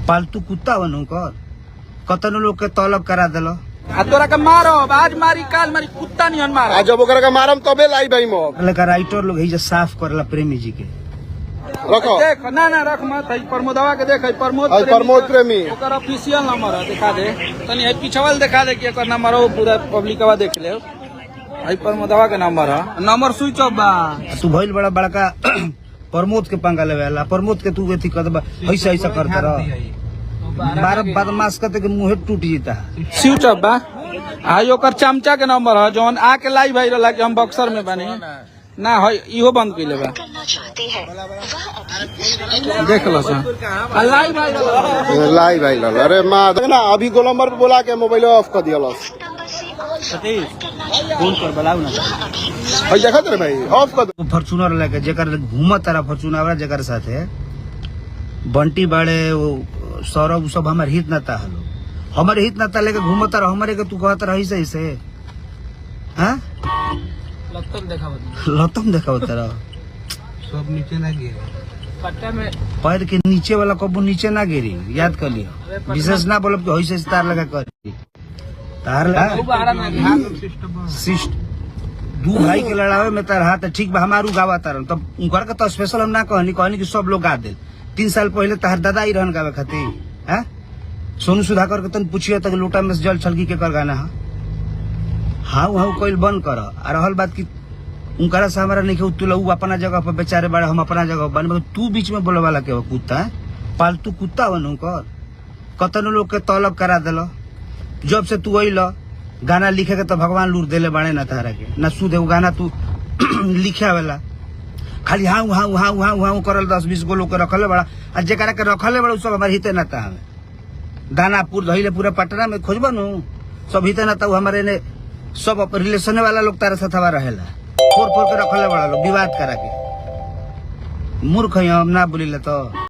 पालतू कुत्ता बनू कर कतनो लोग के तलब करा दिलो तोरा के मारो आज मारी काल मारी कुत्ता नहीं मारो आज जब ओकरा के मारम तबे लाई भाई मो लेकर राइटर लोग ही साफ करला प्रेमी जी के रखो देख ना रख मत प्रमोदवा के देख प्रमोद प्रेमी ओकर ऑफिशियल नंबर है दिखा दे तनी पिछवाल दिखा दे कि एकर नंबर हो पूरा पब्लिकवा देख ले आई प्रमोदवा के नंबर है नंबर स्विच ऑफ बा तू भइल बड़ा बड़का प्रमोद के पंगा लेवेला प्रमोद के तू एथी कर ऐसा ऐसा करता रह बार बदमाश करते के मुंह टूट जीता स्विच ऑफ बा आई ओकर चमचा के नंबर है जौन आके लाई भाई रहा कि हम बक्सर में बने ना है इहो बंद कइले बा देख लो सर लाई भाई लाल अरे मां ना अभी गोलंबर पे बोला के मोबाइल ऑफ कर दिया फोन कर बुलाऊ ना भाई देखा तेरे भाई ऑफ कर फॉर्च्यूनर लेके जेकर घूमत तारा फॉर्च्यूनर जेकर साथे बंटी बाड़े वो सौरभ सब हमारे हित नाता हलो हमारे हित नाता लेके घूमत रह हमारे के तू कहत रही सही से हां लतम देखाव तेरा सब नीचे ना गिरे पट्टा में पैर के नीचे वाला कबू नीचे ना गिरी याद कर लियो विशेष ना बोलब कि ऐसे तार लगा कर तार लगा सिस्ट दू भाई के लड़ावे में तार हाथ ठीक बा हमारू गावा तारन तब उनकर का तो स्पेशल हम ना कहनी कि सब लोग गा दे 3 साल पहले तार दादा ही रहन गावे खातिर हैं सोनू सुधाकर के तन पूछिए तक लोटा में जल छलकी के कर गाना है हाउ कोई बंद कर आ रहल बात की उनकरा से हमारा नहीं तू लोग अपना जगह पर बेचारे बड़े हम अपना जगह बन मगर तू बीच में बोले वाला के कुत्ता है पालतू कुत्ता बनू कर कतनो लोग के तलब करा दिलो जब से तू अल गाना लिखे के तो भगवान लूट देले बाड़े ना तारा के ना सुध एगो गाना तू लिखे वाला खाली हाँ हाँ हाँ हाँ हाँ करल 10-20 गो लोग के रखले बड़ा आ जरा के रखले बड़ा सब हमारे हिते नाता हमें दानापुर धैले पूरा पटना में खोजब नु सब हिते नाता हमारे ने सब रिलेशन वाला लोग तारा साथवा रहेला फोर के रखले बड़ा लोग विवाद करा के मूर्ख हम ना बोलिले तो